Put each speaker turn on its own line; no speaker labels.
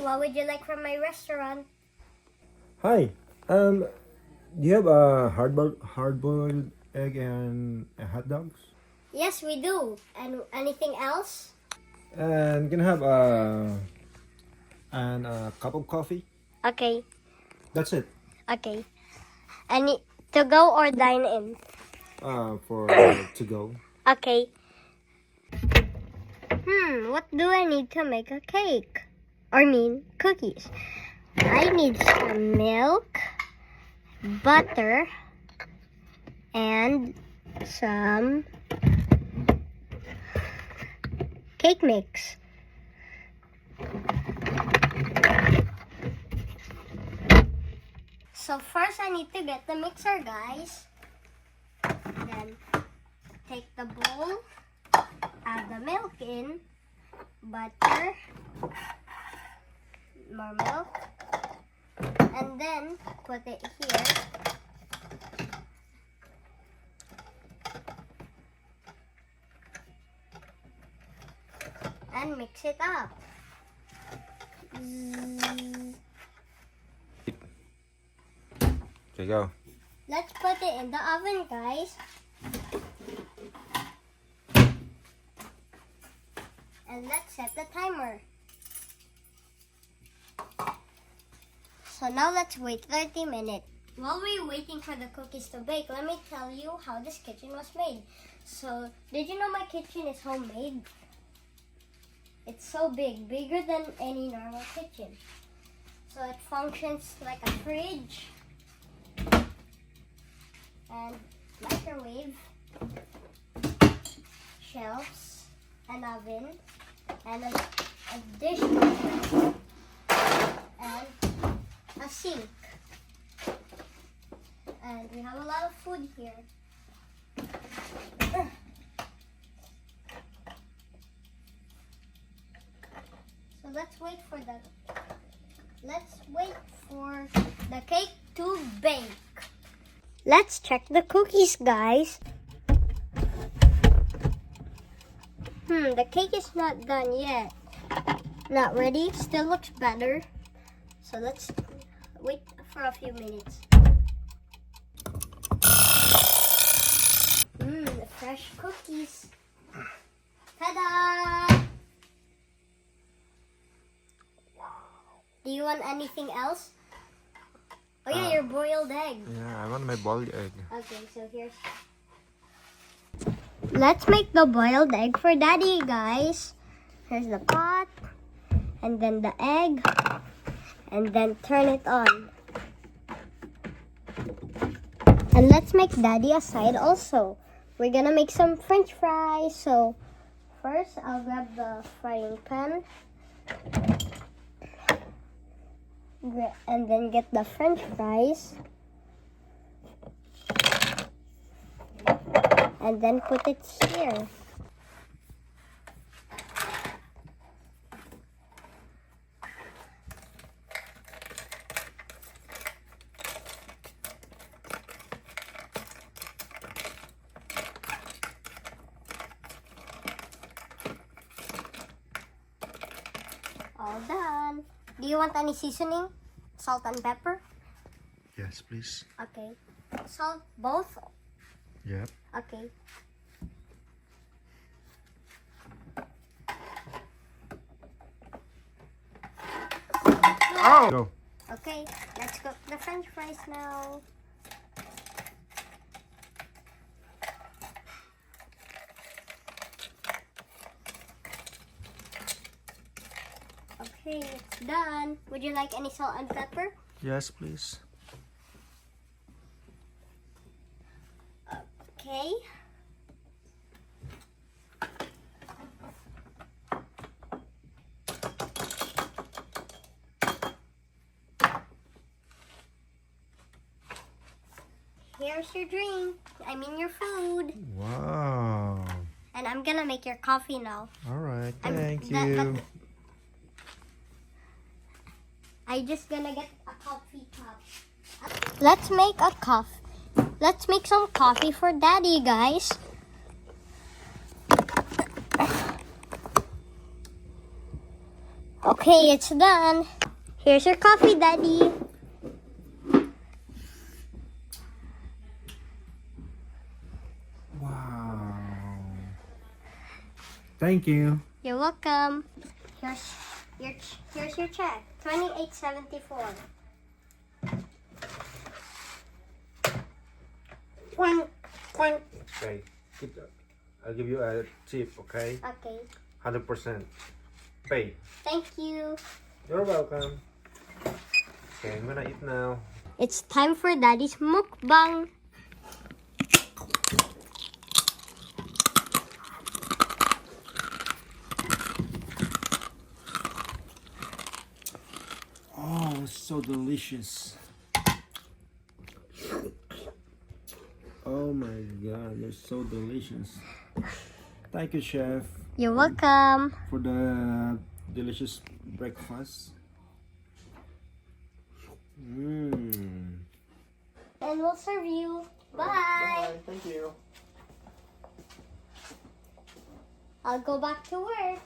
what would you like from my restaurant?
Hi. Do you have a hard-boiled egg and hot dogs?
Yes, we do. And anything else?
And can I have a cup of coffee?
Okay,
That's it.
okay. Any to go or dine in?
For to go.
Okay. What do I need to make a cake? I mean, cookies. I need some milk, butter, and some cake mix. So first I need to get the mixer, guys. Then take the bowl, add the milk in, butter, more milk, and then put it here. And mix it up.
Okay, go.
Let's put it in the oven, guys. And let's set the timer. So now let's wait 30 minutes. While we're waiting for the cookies to bake, let me tell you how this kitchen was made. So, did you know my kitchen is homemade? It's so big, bigger than any normal kitchen. So it functions like a fridge and microwave, shelves, an oven, and a dishwasher, and a sink. And we have a lot of food here. So let's wait for the cake to bake. Let's check the cookies, guys. The cake is not done yet. Not ready. Still looks better. So let's wait for a few minutes. The fresh cookies. Ta-da! Do you want anything else? Oh yeah, your boiled egg.
Yeah, I want my boiled egg.
Okay, so here's... Let's make the boiled egg for Daddy, guys. Here's the pot, and then the egg, and then turn it on. And let's make Daddy a side also. We're gonna make some French fries. So first, I'll grab the frying pan. And then get the French fries. And then put it here. All done. Do you want any seasoning? Salt and pepper?
Yes, please.
Okay. Salt, both?
Yep.
Okay.
Oh! Go.
Okay, let's cook the French fries now. Okay, it's done. Would you like any salt and pepper?
Yes, please.
Okay. Here's your drink. I mean your food.
Wow.
And I'm gonna make your coffee now.
All right.
I'm-
Thank
that-
you.
I just gonna get a coffee cup. Let's make a coffee. Let's make some coffee for Daddy, guys. Okay, it's done. Here's your coffee, Daddy.
Wow. Thank you.
You're welcome. Here's your check. $28.74. One.
Okay. I'll give you a tip, okay?
Okay.
100%. Pay.
Thank you.
You're welcome. Okay, I'm gonna eat now.
It's time for Daddy's mukbang.
Oh, it's so delicious. Oh my god, they're so delicious. Thank you, chef,
You're welcome.
for the delicious breakfast. Mmm.
And we'll serve you. Bye.
Thank you.
I'll go back to work.